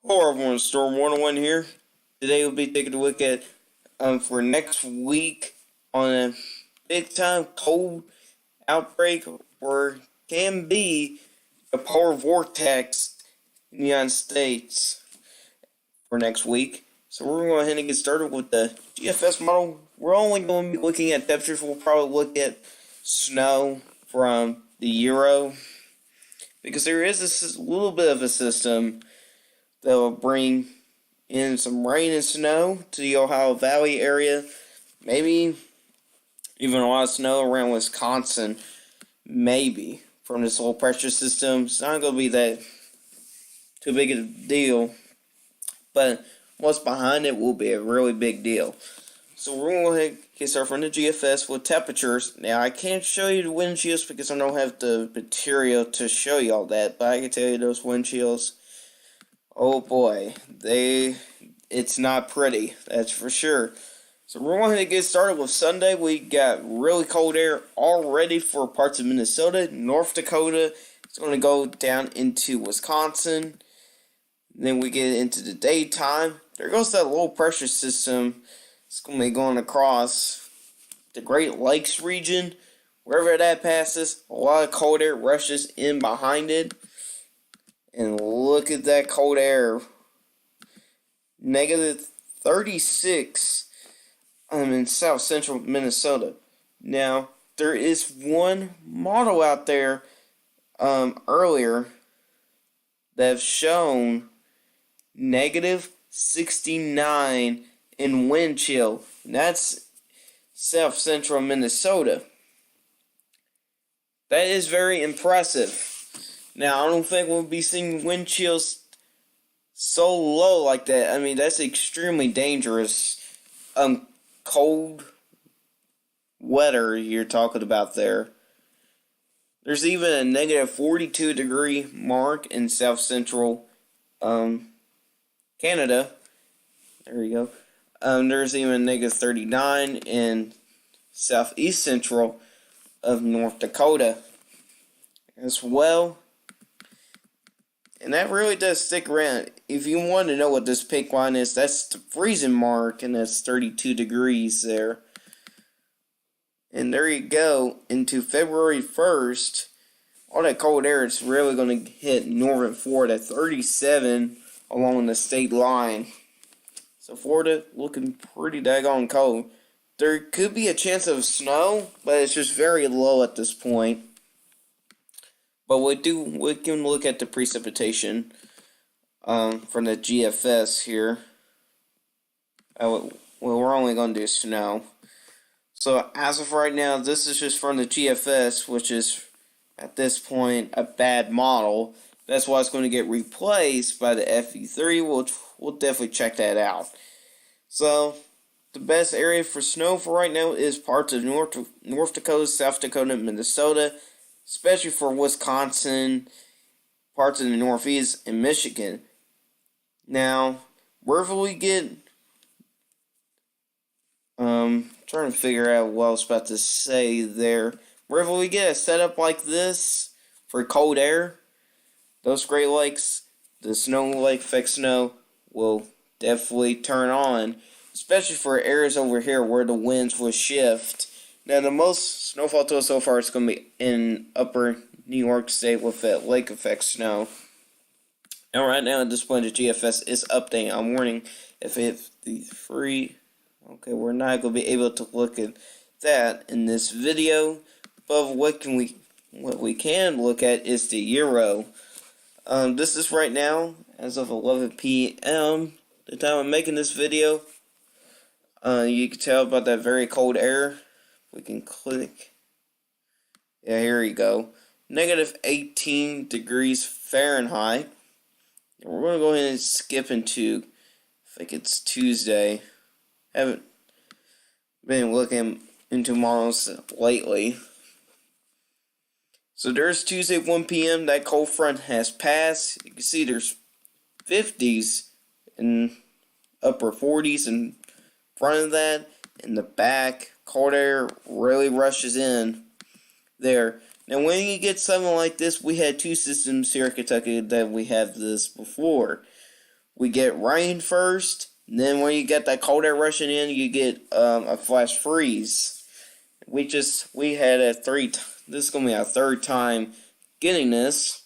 Hello everyone, Storm 101 here. Today we'll be taking a look at for next week on a big time cold outbreak or can be a polar vortex in the United States for next week. So we're going to go ahead and get started with the GFS model. We're only going to be looking at temperatures. We'll probably look at snow from the Euro because there is a little bit of a system that will bring in some rain and snow to the Ohio Valley area. Maybe even a lot of snow around Wisconsin. Maybe from this low pressure system. It's not going to be that too big of a deal. But what's behind it will be a really big deal. So we're going to go ahead and get started from the GFS with temperatures. Now I can't show you the wind chills because I don't have the material to show you all that. But I can tell you those wind chills. Oh boy, it's not pretty, that's for sure. So we're going to get started with Sunday. We got really cold air already for parts of Minnesota, North Dakota. It's going to go down into Wisconsin. Then we get into the daytime. There goes that low pressure system. It's going to be going across the Great Lakes region. Wherever that passes, a lot of cold air rushes in behind it. And look at that cold air. Negative 36 in south central Minnesota. Now, there is one model out there earlier that have shown negative 69 in wind chill. And that's south central Minnesota. That is very impressive. Now, I don't think we'll be seeing wind chills so low like that. I mean, that's extremely dangerous. Cold weather you're talking about there. There's even a negative 42 degree mark in south central Canada. There you go. There's even negative 39 in southeast central of North Dakota as well. And that really does stick around. If you want to know what this pink line is, that's the freezing mark, and that's 32 degrees there. And there you go. Into February 1st, all that cold air is really going to hit northern Florida, 37 along the state line. So Florida looking pretty daggone cold. There could be a chance of snow, but it's just very low at this point. But we can look at the precipitation from the GFS here. Well, we're only going to do snow. So as of right now, this is just from the GFS, which is at this point a bad model. That's why it's going to get replaced by the FE3, which we'll definitely check that out. So the best area for snow for right now is parts of North Dakota, South Dakota, and Minnesota. Especially for Wisconsin, parts of the Northeast, and Michigan. Now, wherever we get, trying to figure out what I was about to say there. Wherever we get a setup like this for cold air, those Great Lakes, the snow lake effect snow will definitely turn on. Especially for areas over here where the winds will shift. Now, the most snowfall to us so far is going to be in upper New York State with that lake effect snow. And right now, at this point, the GFS is updating. I'm warning if it's the free. Okay, we're not going to be able to look at that in this video. But what we can look at is the Euro. This is right now, as of 11 p.m. the time I'm making this video. You can tell about that very cold air. We can click. Yeah, here you go. Negative 18 degrees Fahrenheit. And we're going to go ahead and skip into, I think it's Tuesday. Haven't been looking into models lately. So there's Tuesday 1 p.m. That cold front has passed. You can see there's 50s and upper 40s in front of that. In the back, cold air really rushes in there. Now, when you get something like this, we had two systems here in Kentucky that we have this before. we get rain first. And then when you get that cold air rushing in, you get a flash freeze. We had this is gonna be our third time getting this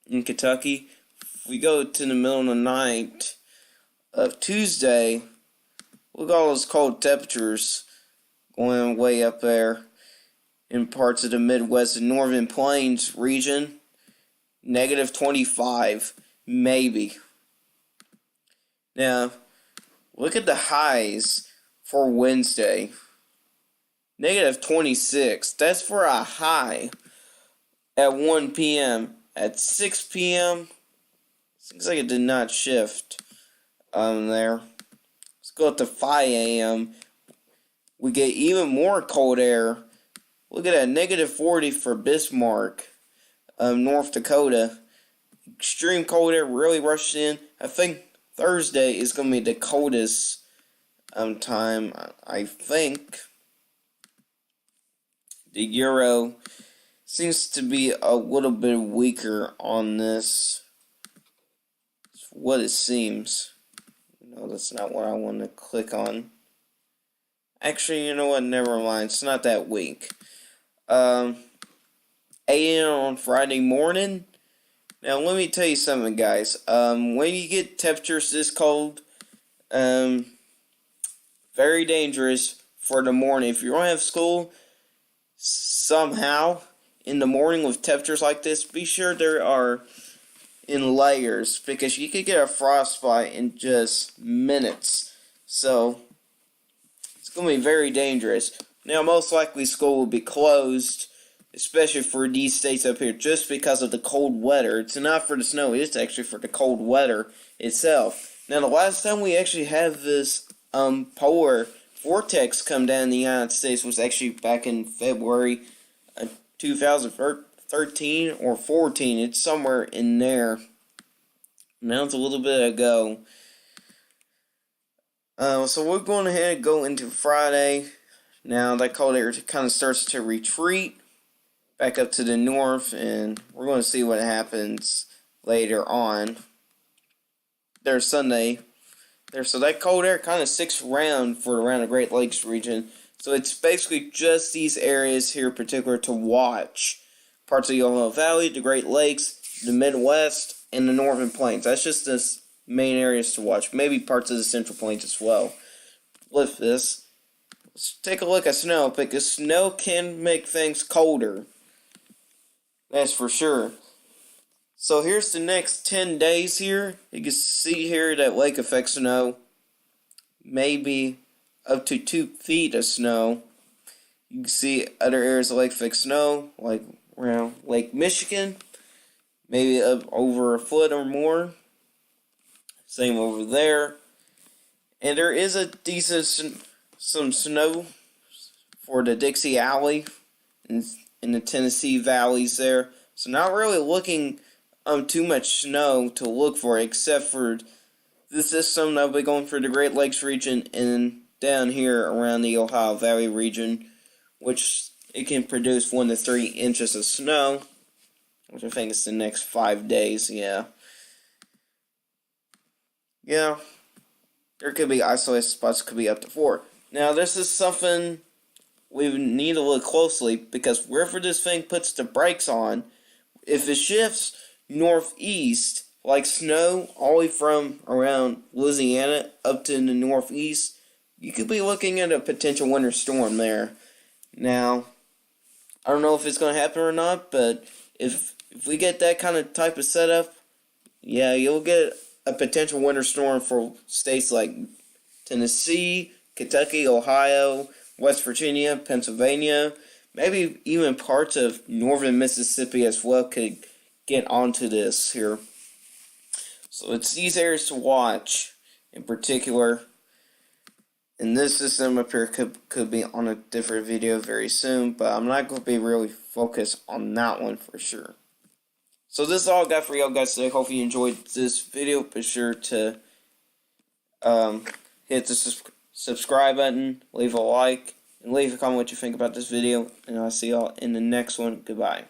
in Kentucky. If we go to the middle of the night of Tuesday, look at all those cold temperatures going way up there in parts of the Midwest and Northern Plains region. Negative 25, maybe. Now, look at the highs for Wednesday. Negative 26. That's for a high at 1 p.m. At 6 p.m., seems like it did not shift there. Let's go up to 5 a.m. We get even more cold air. Look at that, negative 40 for Bismarck, North Dakota. Extreme cold air really rushed in. I think Thursday is going to be the coldest time, I think. The Euro seems to be a little bit weaker on this. It's what it seems. No, that's not what I want to click on. Actually, you know what? Never mind. It's not that weak. 8 a.m. on Friday morning. Now, let me tell you something, guys. When you get temperatures this cold, very dangerous for the morning. If you don't have school, somehow, in the morning with temperatures like this, be sure there are in layers, because you could get a frostbite in just minutes. So, it's going to be very dangerous. Now, most likely school will be closed, especially for these states up here, just because of the cold weather. It's not for the snow, it's actually for the cold weather itself. Now, the last time we actually had this polar vortex come down in the United States was actually back in February 2013 or 14. It's somewhere in there. Now it's a little bit ago. So we're going ahead and go into Friday. Now that cold air kind of starts to retreat back up to the north, and we're going to see what happens later on. There's Sunday. So that cold air kind of sticks around the Great Lakes region. So it's basically just these areas here in particular to watch. Parts of the Ohio Valley, the Great Lakes, the Midwest, and the Northern Plains. That's just the main areas to watch. Maybe parts of the Central Plains as well. With this, let's take a look at snow, because snow can make things colder. That's for sure. So here's the next 10 days here. You can see here that lake effect snow. Maybe up to 2 feet of snow. You can see other areas of lake effect snow, like around Lake Michigan. Maybe up over a foot or more. Same over there. And there is a decent some snow for the Dixie Alley in the Tennessee valleys there. So not really looking too much snow to look for, except for the system that will be going for the Great Lakes region and down here around the Ohio Valley region, which it can produce 1 to 3 inches of snow, which I think is the next 5 days. Yeah, there could be isolated spots, could be up to 4. Now, this is something we need to look closely, because wherever this thing puts the brakes on, if it shifts northeast, like snow all the way from around Louisiana up to the northeast, you could be looking at a potential winter storm there. Now, I don't know if it's going to happen or not, but if we get that kind of type of setup, yeah, you'll get a potential winter storm for states like Tennessee, Kentucky, Ohio, West Virginia, Pennsylvania, maybe even parts of northern Mississippi as well could get onto this here. So it's these areas to watch in particular. And this system up here could be on a different video very soon, but I'm not going to be really focused on that one for sure. So this is all I got for y'all guys today. Hopefully you enjoyed this video. Be sure to hit the subscribe button, leave a like, and leave a comment what you think about this video. And I'll see y'all in the next one. Goodbye.